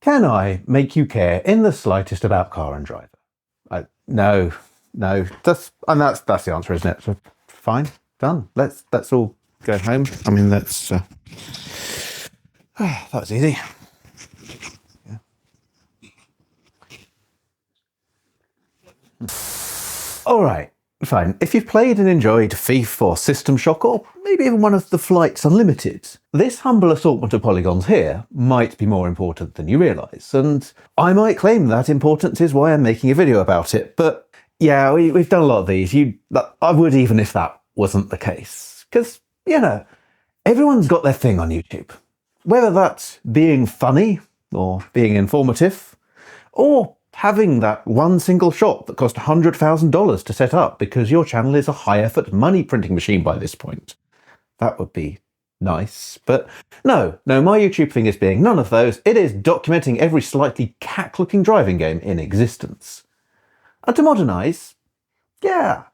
Can I make you care in the slightest about Car and Driver? No. That's the answer, isn't it? So, fine, done. Let's all go home. I mean, that's that was easy. Yeah. All right. Fine. If you've played and enjoyed Thief or System Shock, or maybe even one of the Flights Unlimited, this humble assortment of polygons here might be more important than you realise, and I might claim that importance is why I'm making a video about it, but yeah, we've done a lot of these. I would even if that wasn't the case, because, you know, everyone's got their thing on YouTube. Whether that's being funny, or being informative, or having that one single shot that cost $100,000 to set up because your channel is a high-effort money printing machine by this point. That would be nice. But no, my YouTube thing is being none of those. It is documenting every slightly cack-looking driving game in existence. And to modernise, yeah,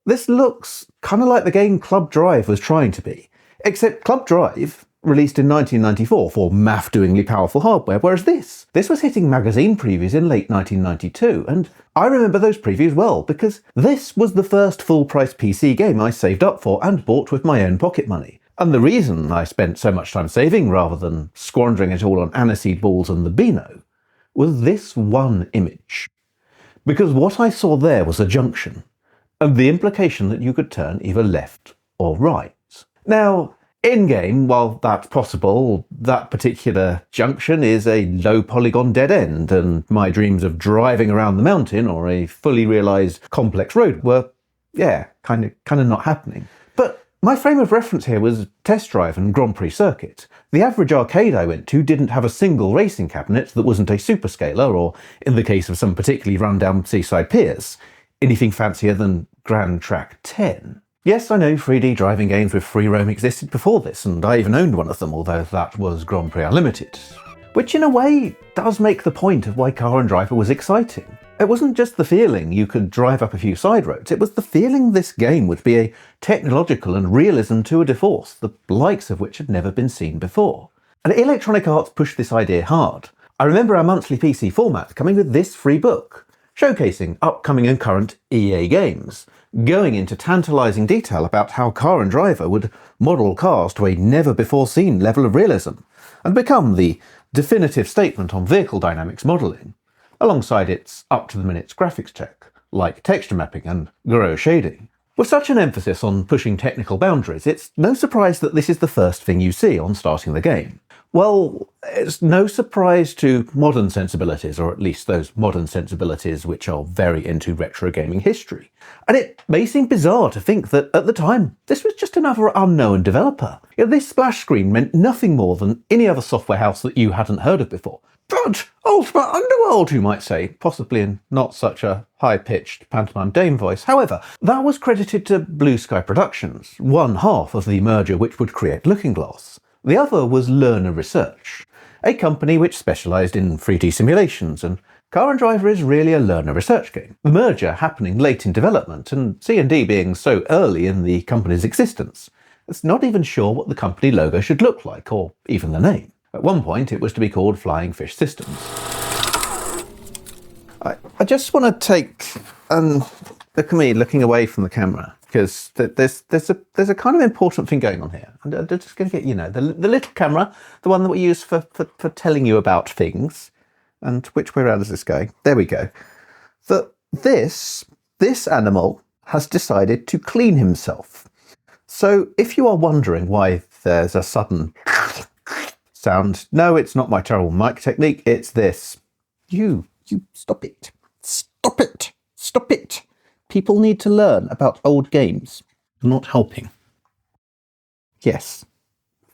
this looks kind of like the game Club Drive was trying to be. Except Club Drive released in 1994 for math-doingly powerful hardware, whereas this was hitting magazine previews in late 1992, and I remember those previews well, because this was the first full-price PC game I saved up for and bought with my own pocket money. And the reason I spent so much time saving rather than squandering it all on aniseed balls and the Beano was this one image. Because what I saw there was a junction, and the implication that you could turn either left or right. Now, in-game, while that's possible, that particular junction is a low-polygon dead end, and my dreams of driving around the mountain or a fully realised complex road were, yeah, kind of not happening. But my frame of reference here was Test Drive and Grand Prix Circuit. The average arcade I went to didn't have a single racing cabinet that wasn't a superscaler, or, in the case of some particularly run-down seaside piers, anything fancier than Grand Track 10. Yes, I know 3D driving games with free roam existed before this, and I even owned one of them, although that was Grand Prix Unlimited. Which in a way does make the point of why Car and Driver was exciting. It wasn't just the feeling you could drive up a few side roads, it was the feeling this game would be a technological and realism to a divorce, the likes of which had never been seen before. And Electronic Arts pushed this idea hard. I remember our monthly PC format coming with this free book, showcasing upcoming and current EA games, going into tantalising detail about how Car and Driver would model cars to a never-before-seen level of realism, and become the definitive statement on vehicle dynamics modelling, alongside its up-to-the-minute graphics tech, like texture mapping and grow shading. With such an emphasis on pushing technical boundaries, it's no surprise that this is the first thing you see on starting the game. Well, it's no surprise to modern sensibilities, or at least those modern sensibilities which are very into retro gaming history. And it may seem bizarre to think that at the time, this was just another unknown developer. You know, this splash screen meant nothing more than any other software house that you hadn't heard of before. But Ultimate Underworld, you might say, possibly in not such a high-pitched pantomime dame voice. However, that was credited to Blue Sky Productions, one half of the merger which would create Looking Glass. The other was Learner Research, a company which specialised in 3D simulations, and Car and Driver is really a learner research game. The merger happening late in development, and C&D being so early in the company's existence, it's not even sure what the company logo should look like, or even the name. At one point it was to be called Flying Fish Systems. I just want to take look at me looking away from the camera, because there's a kind of important thing going on here. I'm just going to get, you know, the little camera, the one that we use for telling you about things. And which way around is this going? There we go. That this animal has decided to clean himself. So if you are wondering why there's a sudden sound, no, it's not my terrible mic technique, it's this. You stop it. Stop it. Stop it. People need to learn about old games. You're not helping. Yes.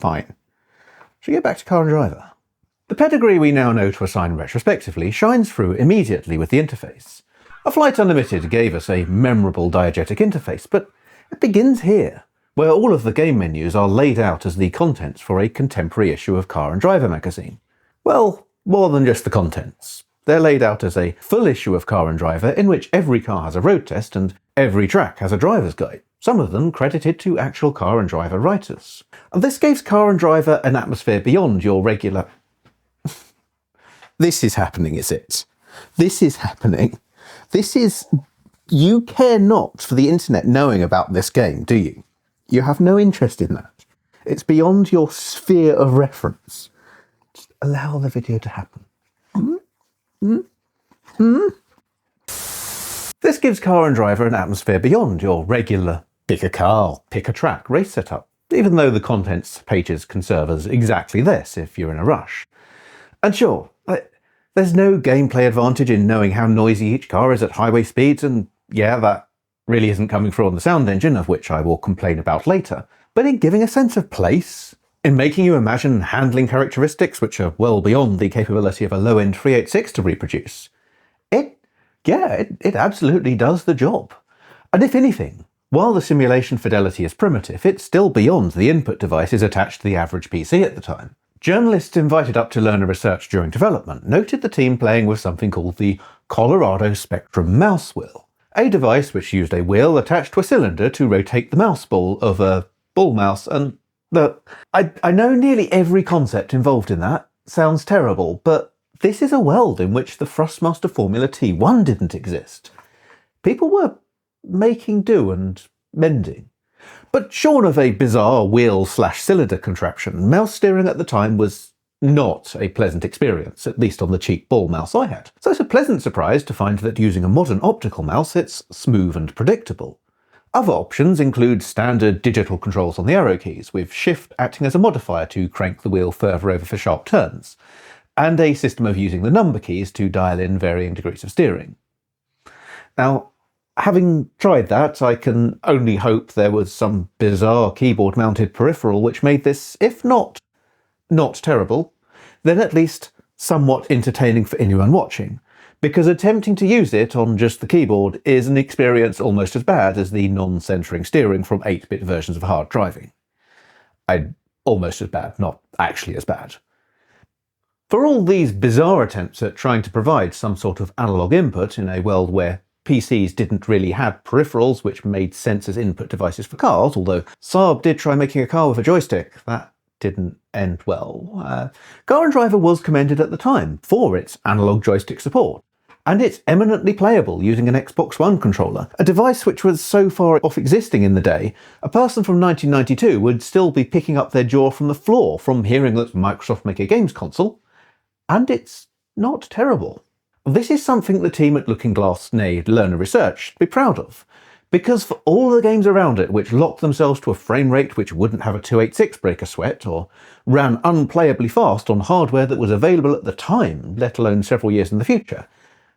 Fine. Shall we get back to Car and Driver? The pedigree we now know to assign retrospectively shines through immediately with the interface. A Flight Unlimited gave us a memorable diegetic interface, but it begins here, where all of the game menus are laid out as the contents for a contemporary issue of Car and Driver magazine. Well, more than just the contents. They're laid out as a full issue of Car and Driver in which every car has a road test and every track has a driver's guide, some of them credited to actual Car and Driver writers. And this gives Car and Driver an atmosphere beyond your regular... This is happening, is it? This is happening. This is... You care not for the internet knowing about this game, do you? You have no interest in that. It's beyond your sphere of reference. Just allow the video to happen. This gives Car and Driver an atmosphere beyond your regular pick a car, pick a track race setup, even though the contents pages can serve as exactly this if you're in a rush. And sure, there's no gameplay advantage in knowing how noisy each car is at highway speeds, and yeah, that really isn't coming through on the sound engine, of which I will complain about later, but in giving a sense of place, in making you imagine handling characteristics which are well beyond the capability of a low-end 386 to reproduce. It absolutely does the job. And if anything, while the simulation fidelity is primitive, it's still beyond the input devices attached to the average PC at the time. Journalists invited up to learner research during development noted the team playing with something called the Colorado Spectrum mouse wheel, a device which used a wheel attached to a cylinder to rotate the mouse ball of a ball mouse, and I know nearly every concept involved in that sounds terrible, but this is a world in which the Thrustmaster Formula T1 didn't exist. People were making do and mending. But shorn of a bizarre wheel/cylinder contraption, mouse steering at the time was not a pleasant experience, at least on the cheap ball mouse I had. So it's a pleasant surprise to find that using a modern optical mouse, it's smooth and predictable. Other options include standard digital controls on the arrow keys, with shift acting as a modifier to crank the wheel further over for sharp turns, and a system of using the number keys to dial in varying degrees of steering. Now, having tried that, I can only hope there was some bizarre keyboard-mounted peripheral which made this, if not terrible, then at least somewhat entertaining for anyone watching, because attempting to use it on just the keyboard is an experience almost as bad as the non-centering steering from 8-bit versions of hard driving. Almost as bad, not actually as bad. For all these bizarre attempts at trying to provide some sort of analog input in a world where PCs didn't really have peripherals which made sense as input devices for cars, although Saab did try making a car with a joystick. That didn't end well. Car and Driver was commended at the time for its analog joystick support, and it's eminently playable using an Xbox One controller, a device which was so far off existing in the day, a person from 1992 would still be picking up their jaw from the floor from hearing that Microsoft make a games console, and it's not terrible. This is something the team at Looking Glass made learner research should be proud of, because for all the games around it which locked themselves to a frame rate which wouldn't have a 286 breaker sweat, or ran unplayably fast on hardware that was available at the time, let alone several years in the future,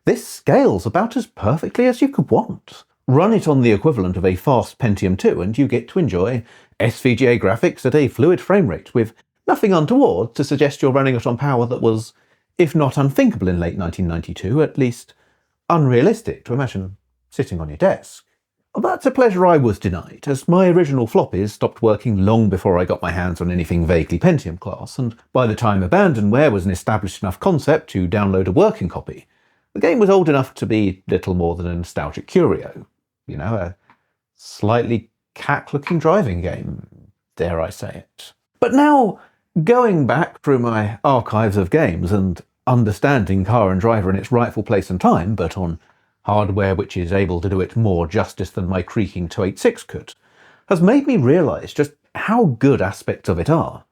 this scales about as perfectly as you could want. Run it on the equivalent of a fast Pentium 2 and you get to enjoy SVGA graphics at a fluid frame rate, with nothing untoward to suggest you're running it on power that was, if not unthinkable in late 1992, at least unrealistic to imagine sitting on your desk. That's a pleasure I was denied, as my original floppies stopped working long before I got my hands on anything vaguely Pentium class, and by the time abandonware was an established enough concept to download a working copy, the game was old enough to be little more than a nostalgic curio. You know, a slightly cack-looking driving game, dare I say it. But now, going back through my archives of games and understanding Car and Driver in its rightful place and time, but on hardware which is able to do it more justice than my creaking 286 could, has made me realise just how good aspects of it are.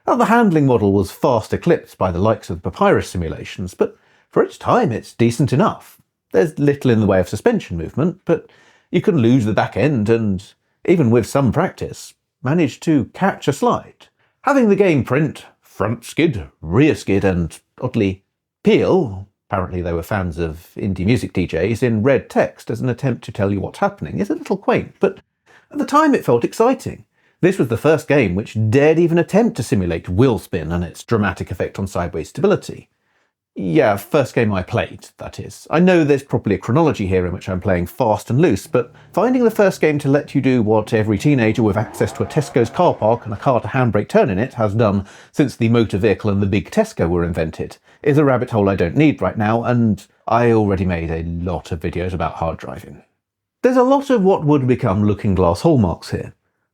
Now, the handling model was fast eclipsed by the likes of Papyrus simulations, but for its time it's decent enough. There's little in the way of suspension movement, but you can lose the back end and, even with some practice, manage to catch a slide. Having the game print front skid, rear skid, and oddly peel, apparently they were fans of indie music DJs, in red text as an attempt to tell you what's happening is a little quaint, but at the time it felt exciting. This was the first game which dared even attempt to simulate wheel spin and its dramatic effect on sideways stability. Yeah, first game I played, that is. I know there's probably a chronology here in which I'm playing fast and loose, but finding the first game to let you do what every teenager with access to a Tesco's car park and a car to handbrake turn in it has done since the motor vehicle and the big Tesco were invented is a rabbit hole I don't need right now, and I already made a lot of videos about hard driving. There's a lot of what would become Looking Glass hallmarks here.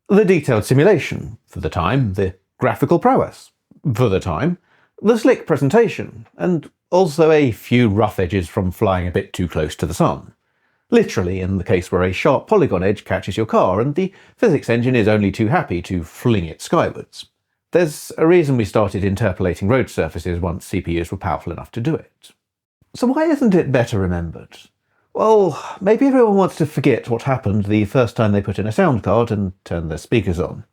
The detailed simulation, for the time, the graphical prowess, for the time, the slick presentation, and Also a few rough edges from flying a bit too close to the sun. Literally in the case where a sharp polygon edge catches your car and the physics engine is only too happy to fling it skywards. There's a reason we started interpolating road surfaces once CPUs were powerful enough to do it. So why isn't it better remembered? Well, maybe everyone wants to forget what happened the first time they put in a sound card and turned their speakers on.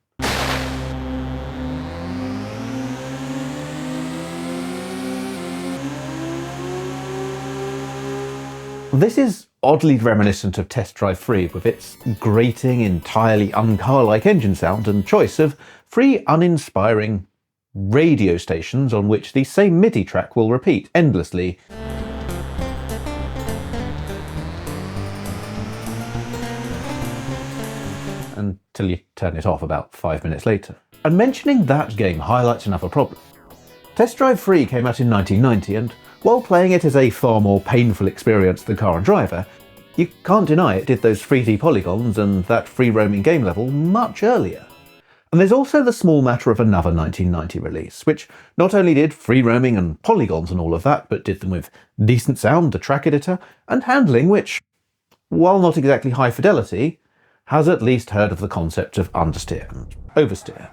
This is oddly reminiscent of Test Drive Free with its grating, entirely un-car-like engine sound and choice of free, uninspiring radio stations on which the same MIDI track will repeat endlessly. Until you turn it off about 5 minutes later. And mentioning that game highlights another problem. Test Drive Free came out in 1990 and while playing it is a far more painful experience than Car and Driver, you can't deny it did those 3D polygons and that free-roaming game level much earlier. And there's also the small matter of another 1990 release, which not only did free-roaming and polygons and all of that, but did them with decent sound, a track editor, and handling which, while not exactly high fidelity, has at least heard of the concept of understeer and oversteer.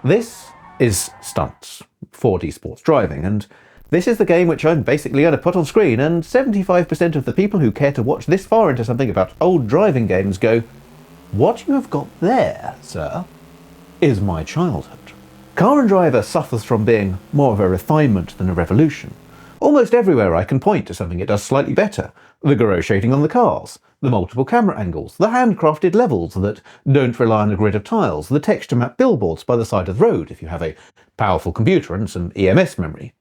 This is Stunts, 4D sports driving, and this is the game which I'm basically going to put on screen, and 75% of the people who care to watch this far into something about old driving games go, "What you have got there, sir, is my childhood." Car and Driver suffers from being more of a refinement than a revolution. Almost everywhere I can point to something it does slightly better. The Garo shading on the cars, the multiple camera angles, the handcrafted levels that don't rely on a grid of tiles, the texture map billboards by the side of the road if you have a powerful computer and some EMS memory.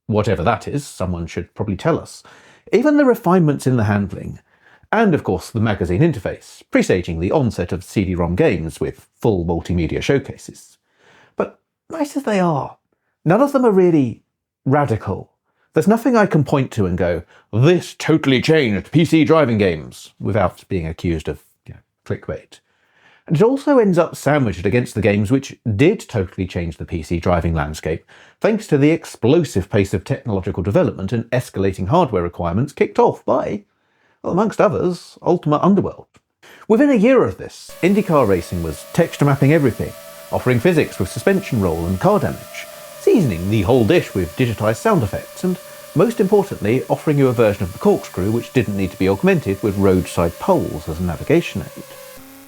Whatever that is, someone should probably tell us. Even the refinements in the handling. And of course the magazine interface, presaging the onset of CD-ROM games with full multimedia showcases. But nice as they are, none of them are really radical. There's nothing I can point to and go, "This totally changed PC driving games," without being accused of clickbait. And it also ends up sandwiched against the games which did totally change the PC driving landscape, thanks to the explosive pace of technological development and escalating hardware requirements kicked off by, well, amongst others, Ultima Underworld. Within a year of this, IndyCar racing was texture mapping everything, offering physics with suspension roll and car damage, seasoning the whole dish with digitised sound effects, and most importantly, offering you a version of the corkscrew which didn't need to be augmented with roadside poles as a navigation aid.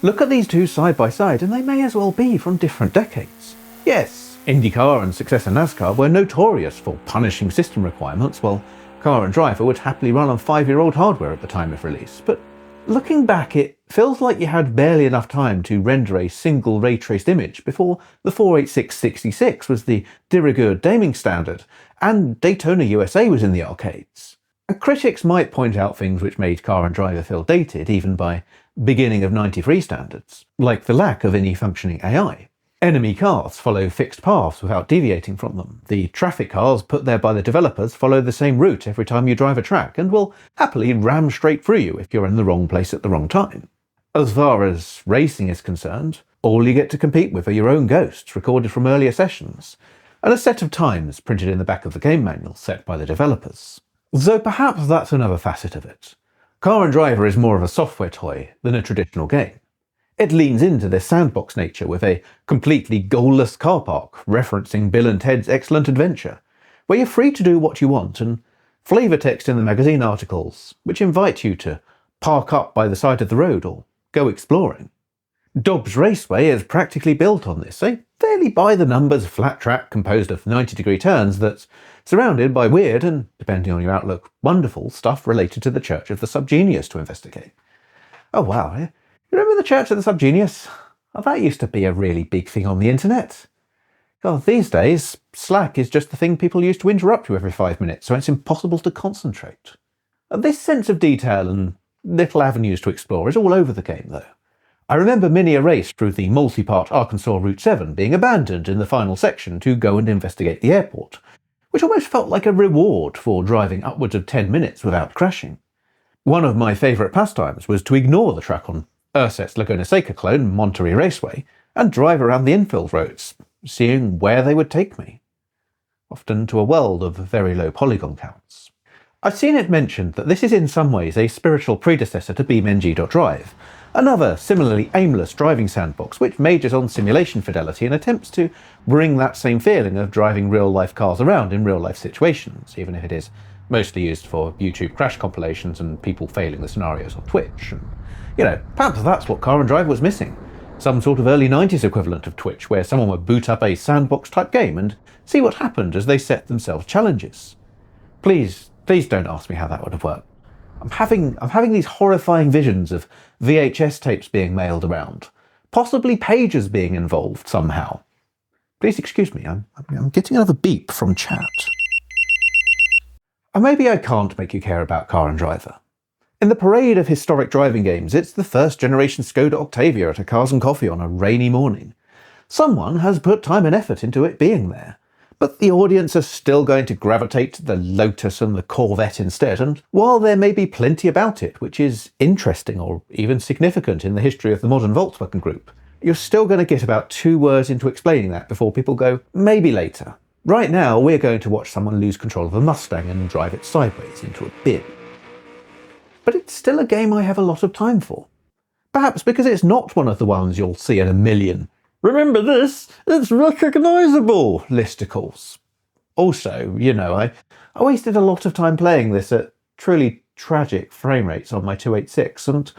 Look at these two side by side and they may as well be from different decades. Yes, IndyCar and successor NASCAR were notorious for punishing system requirements, while Car and Driver would happily run on 5-year-old hardware at the time of release. But looking back, it feels like you had barely enough time to render a single ray-traced image before the 486-66 was the de rigueur gaming standard, and Daytona USA was in the arcades. And critics might point out things which made Car and Driver feel dated even by beginning of 93 standards, like the lack of any functioning AI. Enemy cars follow fixed paths without deviating from them. The traffic cars put there by the developers follow the same route every time you drive a track and will happily ram straight through you if you're in the wrong place at the wrong time. As far as racing is concerned, all you get to compete with are your own ghosts recorded from earlier sessions, and a set of times printed in the back of the game manual set by the developers. So perhaps that's another facet of it. Car and Driver is more of a software toy than a traditional game. It leans into this sandbox nature with a completely goalless car park referencing Bill and Ted's Excellent Adventure, where you're free to do what you want, and flavour text in the magazine articles, which invite you to park up by the side of the road or go exploring. Dobbs Raceway is practically built on this, a fairly by-the-numbers flat track composed of 90-degree turns that's surrounded by weird and, depending on your outlook, wonderful stuff related to the Church of the Subgenius to investigate. Oh wow, you remember the Church of the Subgenius? Oh, that used to be a really big thing on the internet. God, these days, Slack is just the thing people use to interrupt you every 5 minutes, so it's impossible to concentrate. This sense of detail and little avenues to explore is all over the game, though. I remember many a race through the multi-part Arkansas Route 7 being abandoned in the final section to go and investigate the airport, which almost felt like a reward for driving upwards of 10 minutes without crashing. One of my favourite pastimes was to ignore the track on Urset's Laguna Seca clone, Monterey Raceway, and drive around the infield roads, seeing where they would take me. often to a world of very low polygon counts. I've seen it mentioned that this is in some ways a spiritual predecessor to BeamNG.drive, another similarly aimless driving sandbox which majors on simulation fidelity and attempts to bring that same feeling of driving real-life cars around in real-life situations, even if it is mostly used for YouTube crash compilations and people failing the scenarios on Twitch. And, perhaps that's what Car and Drive was missing. Some sort of early 90s equivalent of Twitch, where someone would boot up a sandbox-type game and see what happened as they set themselves challenges. Please don't ask me how that would have worked. I'm having these horrifying visions of VHS tapes being mailed around, possibly pages being involved somehow. Please excuse me, I'm getting another beep from chat. Or maybe I can't make you care about Car and Driver. In the parade of historic driving games, it's the first generation Škoda Octavia at a Cars and Coffee on a rainy morning. Someone has put time and effort into it being there. But the audience are still going to gravitate to the Lotus and the Corvette instead, and while there may be plenty about it which is interesting or even significant in the history of the modern Volkswagen Group, you're still going to get about 2 words into explaining that before people go, maybe later. Right now, we're going to watch someone lose control of a Mustang and drive it sideways into a bin. But it's still a game I have a lot of time for. Perhaps because it's not one of the ones you'll see in a million "Remember this? It's recognisable" listicles. Also, I wasted a lot of time playing this at truly tragic frame rates on my 286, and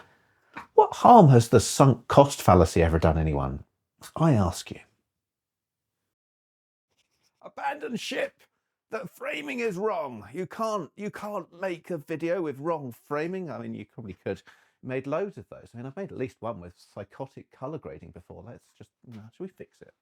what harm has the sunk cost fallacy ever done anyone? I ask you. Abandon ship! The framing is wrong. You can't make a video with wrong framing. I mean, you probably could. Made loads of those. I mean, I've made at least one with psychotic colour grading before. Let's just, should we fix it?